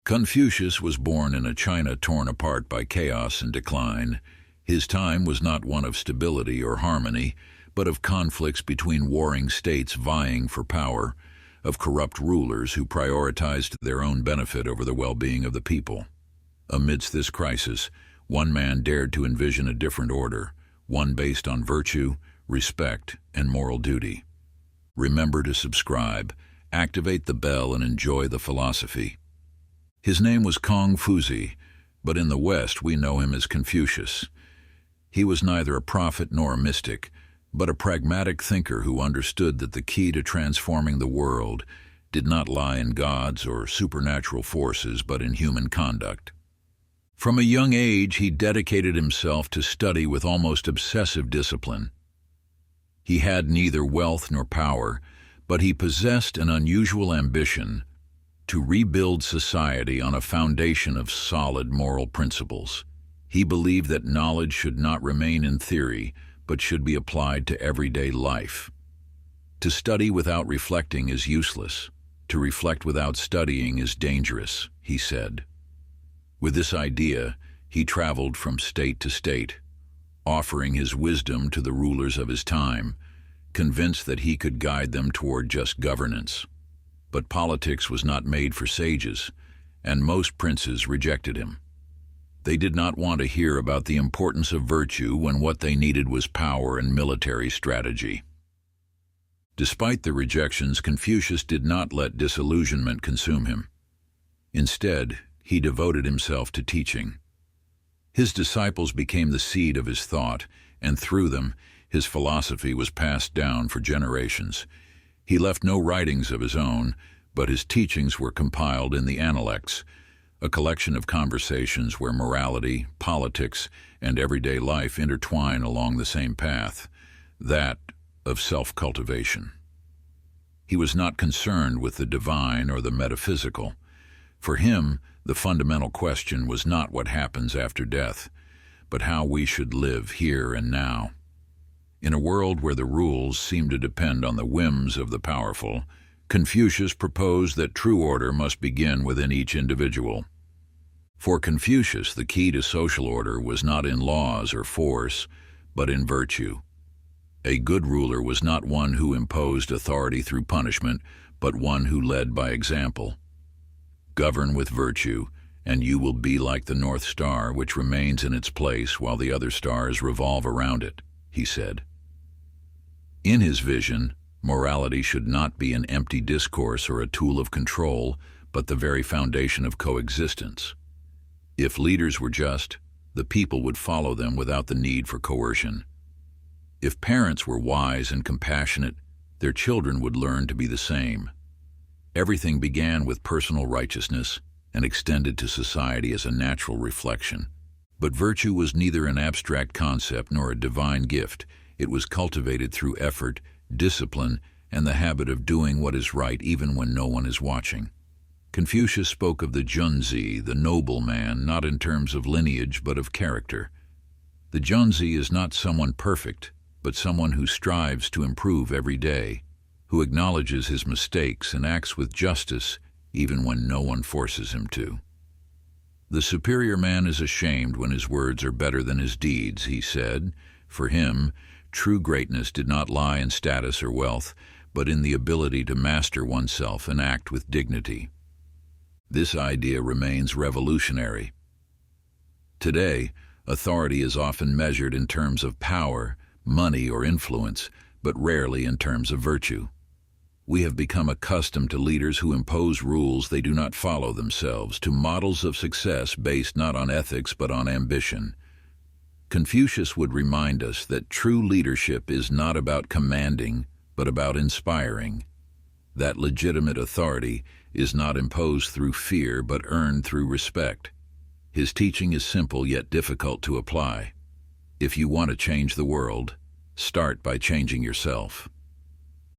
Confucius was born in a China torn apart by chaos and decline. His time was not one of stability or harmony, but of conflicts between warring states vying for power, of corrupt rulers who prioritized their own benefit over the well-being of the people. Amidst this crisis, one man dared to envision a different order, one based on virtue, respect, and moral duty. Remember to subscribe, activate the bell, and enjoy the philosophy. His name was Confucius, but in the West we know him as Confucius. He was neither a prophet nor a mystic, but a pragmatic thinker who understood that the key to transforming the world did not lie in gods or supernatural forces, but in human conduct. From a young age, he dedicated himself to study with almost obsessive discipline. He had neither wealth nor power, but he possessed an unusual ambition to rebuild society on a foundation of solid moral principles. He believed that knowledge should not remain in theory, but should be applied to everyday life. To study without reflecting is useless. To reflect without studying is dangerous, he said. With this idea, he traveled from state to state, offering his wisdom to the rulers of his time, convinced that he could guide them toward just governance. But politics was not made for sages, and most princes rejected him. They did not want to hear about the importance of virtue when what they needed was power and military strategy. Despite the rejections, Confucius did not let disillusionment consume him. Instead, he devoted himself to teaching. His disciples became the seed of his thought, and through them, his philosophy was passed down for generations. He left no writings of his own, but his teachings were compiled in the Analects, a collection of conversations where morality, politics, and everyday life intertwine along the same path, that of self-cultivation. He was not concerned with the divine or the metaphysical. For him, the fundamental question was not what happens after death, but how we should live here and now. In a world where the rules seem to depend on the whims of the powerful, Confucius proposed that true order must begin within each individual. For Confucius, the key to social order was not in laws or force, but in virtue. A good ruler was not one who imposed authority through punishment, but one who led by example. Govern with virtue, and you will be like the North Star, which remains in its place while the other stars revolve around it, he said. In his vision, morality should not be an empty discourse or a tool of control, but the very foundation of coexistence. If leaders were just, the people would follow them without the need for coercion. If parents were wise and compassionate, their children would learn to be the same. Everything began with personal righteousness and extended to society as a natural reflection. But virtue was neither an abstract concept nor a divine gift. It was cultivated through effort, discipline, and the habit of doing what is right even when no one is watching. Confucius spoke of the Junzi, the noble man, not in terms of lineage but of character. The Junzi is not someone perfect, but someone who strives to improve every day, who acknowledges his mistakes and acts with justice even when no one forces him to. The superior man is ashamed when his words are better than his deeds, he said. For him, true greatness did not lie in status or wealth, but in the ability to master oneself and act with dignity. This idea remains revolutionary. Today, authority is often measured in terms of power, money, or influence, but rarely in terms of virtue. We have become accustomed to leaders who impose rules they do not follow themselves, to models of success based not on ethics but on ambition. Confucius would remind us that true leadership is not about commanding, but about inspiring. That legitimate authority is not imposed through fear but earned through respect. His teaching is simple yet difficult to apply. If you want to change the world, start by changing yourself.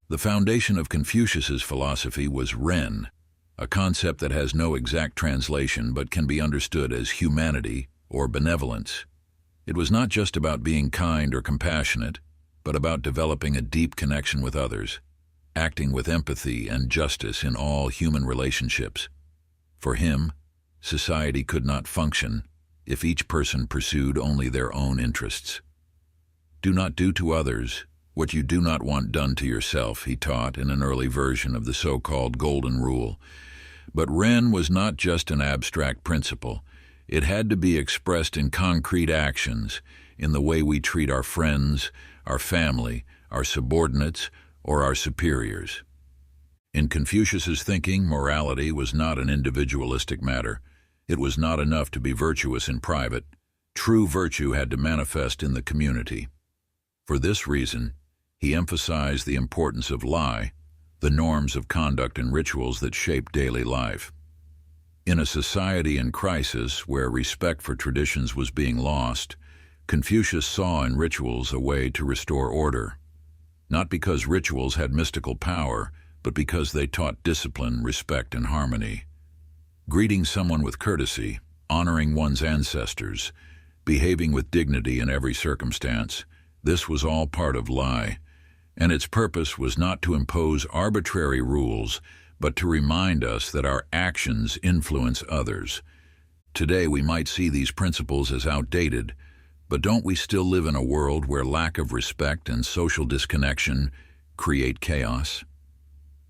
The foundation of Confucius's philosophy was Ren, a concept that has no exact translation but can be understood as humanity or benevolence. It was not just about being kind or compassionate, but about developing a deep connection with others, acting with empathy and justice in all human relationships. For him, society could not function if each person pursued only their own interests. Do not do to others what you do not want done to yourself, he taught in an early version of the so-called Golden Rule. But Ren was not just an abstract principle. It had to be expressed in concrete actions, in the way we treat our friends, our family, our subordinates, or our superiors. In Confucius's thinking, morality was not an individualistic matter. It was not enough to be virtuous in private. True virtue had to manifest in the community. For this reason, he emphasized the importance of lie, the norms of conduct and rituals that shape daily life. In a society in crisis where respect for traditions was being lost, Confucius saw in rituals a way to restore order. Not because rituals had mystical power, but because they taught discipline, respect, and harmony. Greeting someone with courtesy, honoring one's ancestors, behaving with dignity in every circumstance, this was all part of lie, and its purpose was not to impose arbitrary rules, but to remind us that our actions influence others. Today we might see these principles as outdated, but don't we still live in a world where lack of respect and social disconnection create chaos?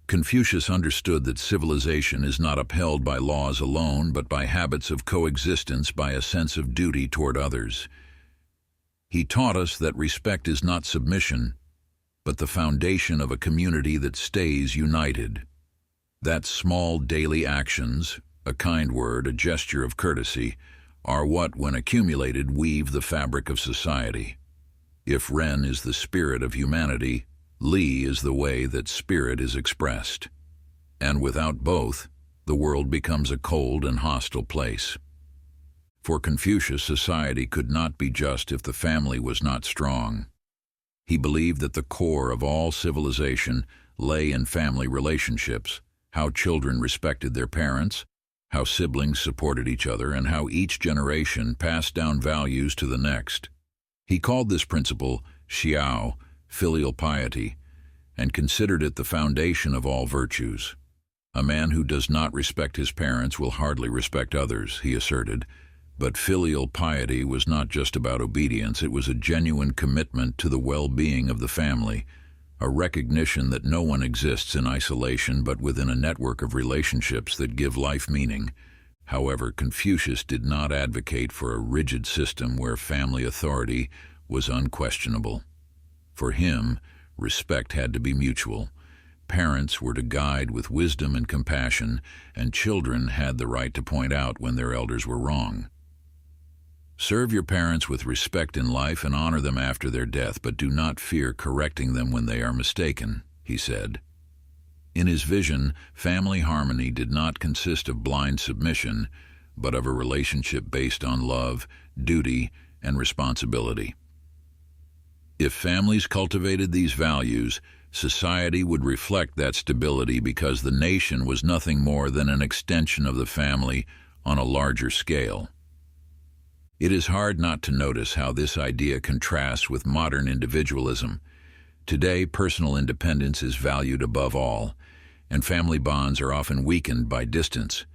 Confucius understood that civilization is not upheld by laws alone, but by habits of coexistence, by a sense of duty toward others. He taught us that respect is not submission, but the foundation of a community that stays united. That small daily actions, a kind word, a gesture of courtesy, are what, when accumulated, weave the fabric of society. If Ren is the spirit of humanity, Li is the way that spirit is expressed. And without both, the world becomes a cold and hostile place. For Confucius, society could not be just if the family was not strong. He believed that the core of all civilization lay in family relationships, how children respected their parents, how siblings supported each other, and how each generation passed down values to the next. He called this principle xiao, filial piety, and considered it the foundation of all virtues. A man who does not respect his parents will hardly respect others, he asserted. But filial piety was not just about obedience, it was a genuine commitment to the well-being of the family, a recognition that no one exists in isolation but within a network of relationships that give life meaning. However, Confucius did not advocate for a rigid system where family authority was unquestionable. For him, respect had to be mutual. Parents were to guide with wisdom and compassion, and children had the right to point out when their elders were wrong. Serve your parents with respect in life and honor them after their death, but do not fear correcting them when they are mistaken, he said. In his vision, family harmony did not consist of blind submission, but of a relationship based on love, duty, and responsibility. If families cultivated these values, society would reflect that stability because the nation was nothing more than an extension of the family on a larger scale. It is hard not to notice how this idea contrasts with modern individualism. Today, personal independence is valued above all, and family bonds are often weakened by distance,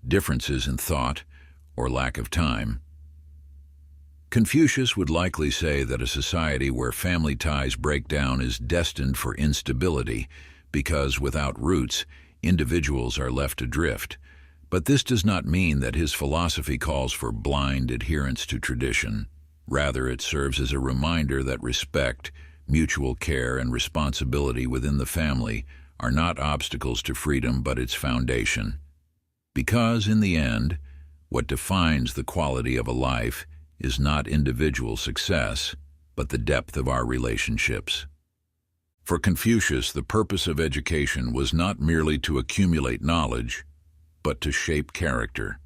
differences in thought, or lack of time. Confucius would likely say that a society where family ties break down is destined for instability because, without roots, individuals are left adrift. But this does not mean that his philosophy calls for blind adherence to tradition. Rather, it serves as a reminder that respect, mutual care, and responsibility within the family are not obstacles to freedom but its foundation. Because, in the end, what defines the quality of a life is not individual success, but the depth of our relationships. For Confucius, the purpose of education was not merely to accumulate knowledge, but to shape character.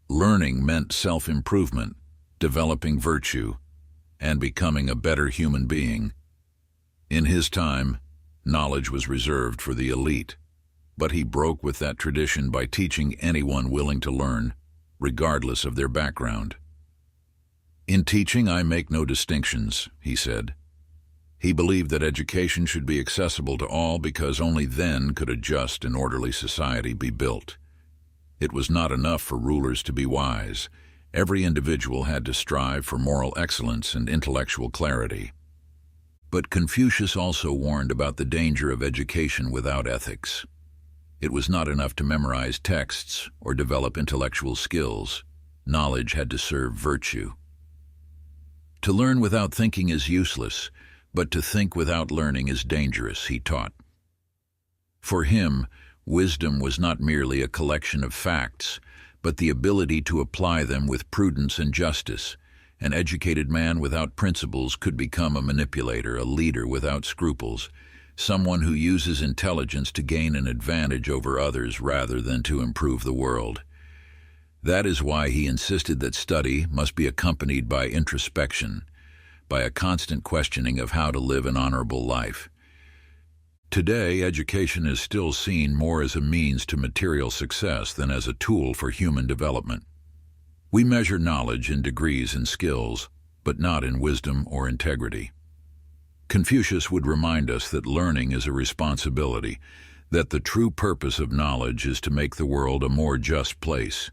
Learning meant self-improvement, developing virtue, and becoming a better human being. In his time, knowledge was reserved for the elite, but he broke with that tradition by teaching anyone willing to learn, regardless of their background. In teaching, I make no distinctions, he said. He believed that education should be accessible to all because only then could a just and orderly society be built. It was not enough for rulers to be wise. Every individual had to strive for moral excellence and intellectual clarity. But Confucius also warned about the danger of education without ethics. It was not enough to memorize texts or develop intellectual skills. Knowledge had to serve virtue. To learn without thinking is useless, but to think without learning is dangerous, he taught. For him, wisdom was not merely a collection of facts, but the ability to apply them with prudence and justice. An educated man without principles could become a manipulator, a leader without scruples, someone who uses intelligence to gain an advantage over others rather than to improve the world. That is why he insisted that study must be accompanied by introspection, by a constant questioning of how to live an honorable life. Today, education is still seen more as a means to material success than as a tool for human development. We measure knowledge in degrees and skills, but not in wisdom or integrity. Confucius would remind us that learning is a responsibility, that the true purpose of knowledge is to make the world a more just place.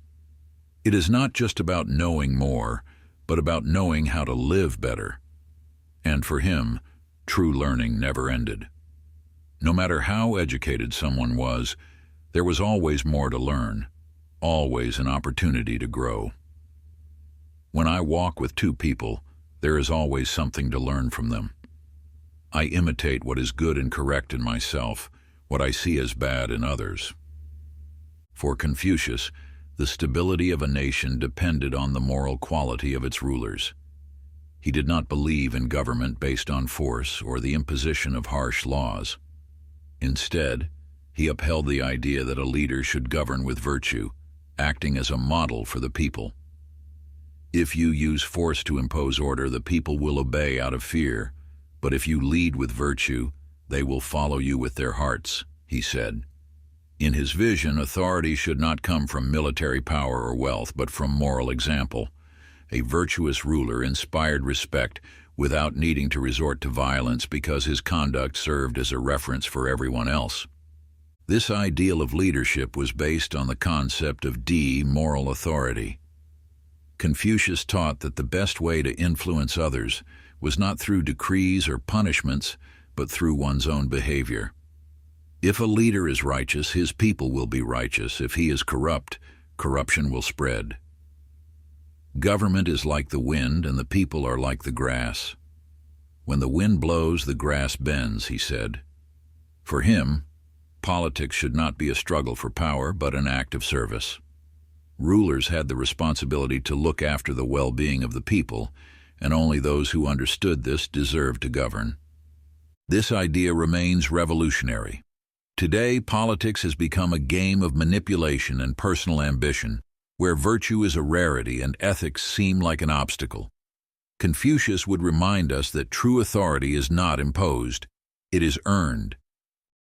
It is not just about knowing more, but about knowing how to live better. And for him, true learning never ended. No matter how educated someone was, there was always more to learn, always an opportunity to grow. When I walk with two people, there is always something to learn from them. I imitate what is good and correct in myself, what I see as bad in others. For Confucius, the stability of a nation depended on the moral quality of its rulers. He did not believe in government based on force or the imposition of harsh laws. Instead, he upheld the idea that a leader should govern with virtue, acting as a model for the people. If you use force to impose order, the people will obey out of fear, but if you lead with virtue, they will follow you with their hearts, he said. In his vision, authority should not come from military power or wealth, but from moral example. A virtuous ruler inspired respect without needing to resort to violence because his conduct served as a reference for everyone else. This ideal of leadership was based on the concept of moral authority. Confucius taught that the best way to influence others was not through decrees or punishments, but through one's own behavior. If a leader is righteous, his people will be righteous. If he is corrupt, corruption will spread. Government is like the wind, and the people are like the grass. When the wind blows, the grass bends, he said. For him, politics should not be a struggle for power, but an act of service. Rulers had the responsibility to look after the well-being of the people, and only those who understood this deserved to govern. This idea remains revolutionary. Today, politics has become a game of manipulation and personal ambition, where virtue is a rarity and ethics seem like an obstacle. Confucius would remind us that true authority is not imposed, it is earned.